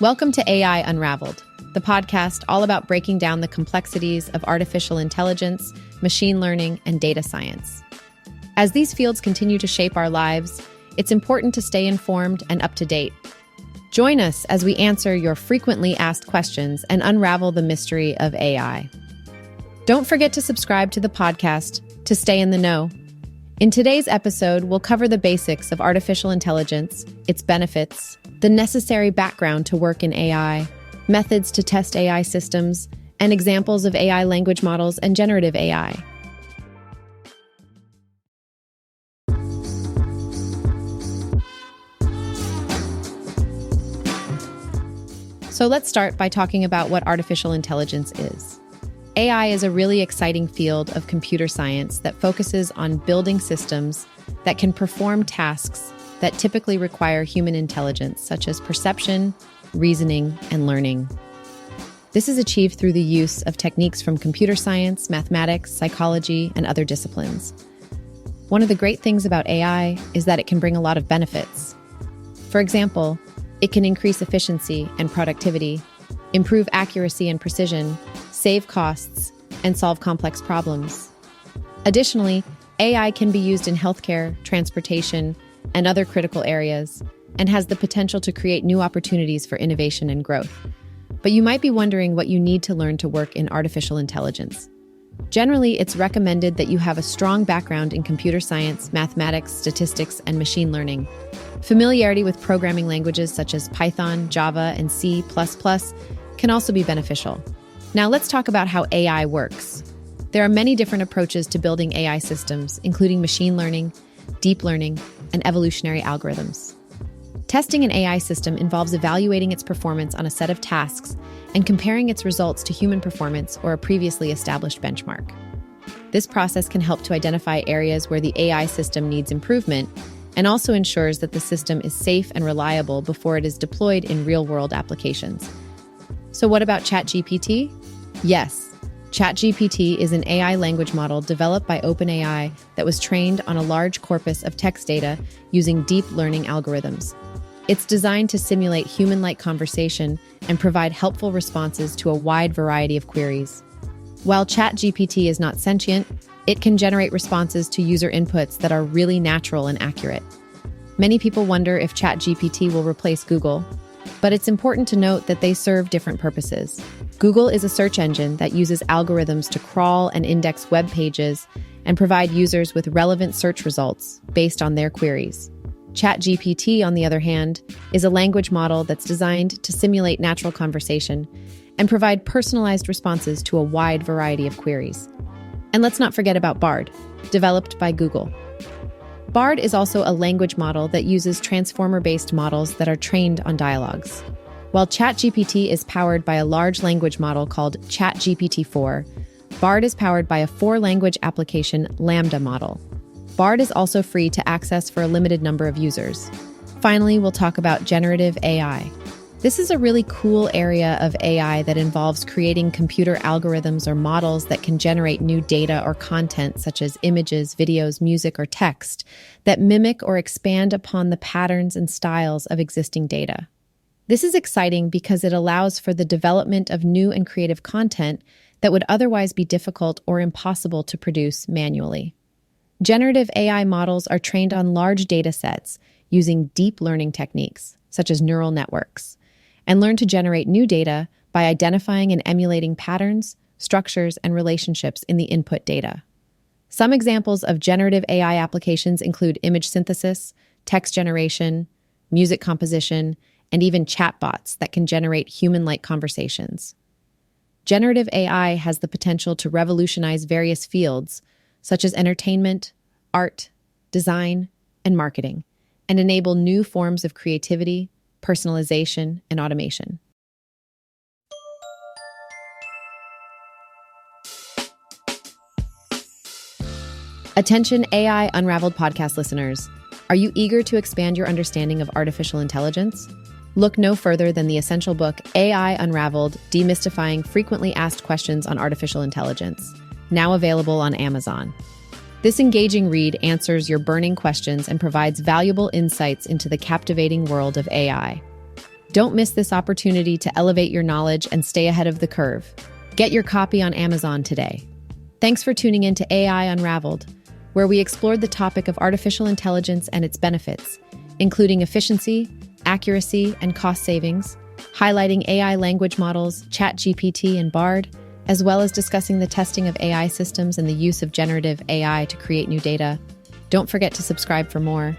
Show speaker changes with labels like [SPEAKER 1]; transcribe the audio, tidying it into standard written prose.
[SPEAKER 1] Welcome to AI Unraveled, the podcast all about breaking down the complexities of artificial intelligence, machine learning, and data science. As these fields continue to shape our lives, it's important to stay informed and up to date. Join us as we answer your frequently asked questions and unravel the mystery of AI. Don't forget to subscribe to the podcast to stay in the know. In today's episode, we'll cover the basics of artificial intelligence, its benefits, the necessary background to work in AI, methods to test AI systems, and examples of AI language models and generative AI. So let's start by talking about what artificial intelligence is. AI is a really exciting field of computer science that focuses on building systems that can perform tasks that typically require human intelligence, such as perception, reasoning, and learning. This is achieved through the use of techniques from computer science, mathematics, psychology, and other disciplines. One of the great things about AI is that it can bring a lot of benefits. For example, it can increase efficiency and productivity, improve accuracy and precision, save costs, and solve complex problems. Additionally, AI can be used in healthcare, transportation, and other critical areas, and has the potential to create new opportunities for innovation and growth. But you might be wondering what you need to learn to work in artificial intelligence. Generally, it's recommended that you have a strong background in computer science, mathematics, statistics, and machine learning. Familiarity with programming languages such as Python, Java, and C++ can also be beneficial. Now let's talk about how AI works. There are many different approaches to building AI systems, including machine learning, deep learning, and evolutionary algorithms. Testing an AI system involves evaluating its performance on a set of tasks and comparing its results to human performance or a previously established benchmark. This process can help to identify areas where the AI system needs improvement and also ensures that the system is safe and reliable before it is deployed in real-world applications. So what about ChatGPT? Yes, ChatGPT is an AI language model developed by OpenAI that was trained on a large corpus of text data using deep learning algorithms. It's designed to simulate human-like conversation and provide helpful responses to a wide variety of queries. While ChatGPT is not sentient, it can generate responses to user inputs that are really natural and accurate. Many people wonder if ChatGPT will replace Google, but it's important to note that they serve different purposes. Google is a search engine that uses algorithms to crawl and index web pages and provide users with relevant search results based on their queries. ChatGPT, on the other hand, is a language model that's designed to simulate natural conversation and provide personalized responses to a wide variety of queries. And let's not forget about Bard, developed by Google. Bard is also a language model that uses transformer-based models that are trained on dialogues. While ChatGPT is powered by a large language model called ChatGPT-4, Bard is powered by a four-language application Lambda model. Bard is also free to access for a limited number of users. Finally, we'll talk about generative AI. This is a really cool area of AI that involves creating computer algorithms or models that can generate new data or content, such as images, videos, music, or text, that mimic or expand upon the patterns and styles of existing data. This is exciting because it allows for the development of new and creative content that would otherwise be difficult or impossible to produce manually. Generative AI models are trained on large data sets using deep learning techniques, such as neural networks, and learn to generate new data by identifying and emulating patterns, structures, and relationships in the input data. Some examples of generative AI applications include image synthesis, text generation, music composition, and even chatbots that can generate human-like conversations. Generative AI has the potential to revolutionize various fields, such as entertainment, art, design, and marketing, and enable new forms of creativity, personalization, and automation. Attention AI Unraveled podcast listeners. Are you eager to expand your understanding of artificial intelligence? Look no further than the essential book, AI Unraveled, Demystifying Frequently Asked Questions on Artificial Intelligence, now available on Amazon. This engaging read answers your burning questions and provides valuable insights into the captivating world of AI. Don't miss this opportunity to elevate your knowledge and stay ahead of the curve. Get your copy on Amazon today. Thanks for tuning in to AI Unraveled, where we explored the topic of artificial intelligence and its benefits, including efficiency, accuracy, and cost savings, highlighting AI language models, ChatGPT and Bard, as well as discussing the testing of AI systems and the use of generative AI to create new data. Don't forget to subscribe for more.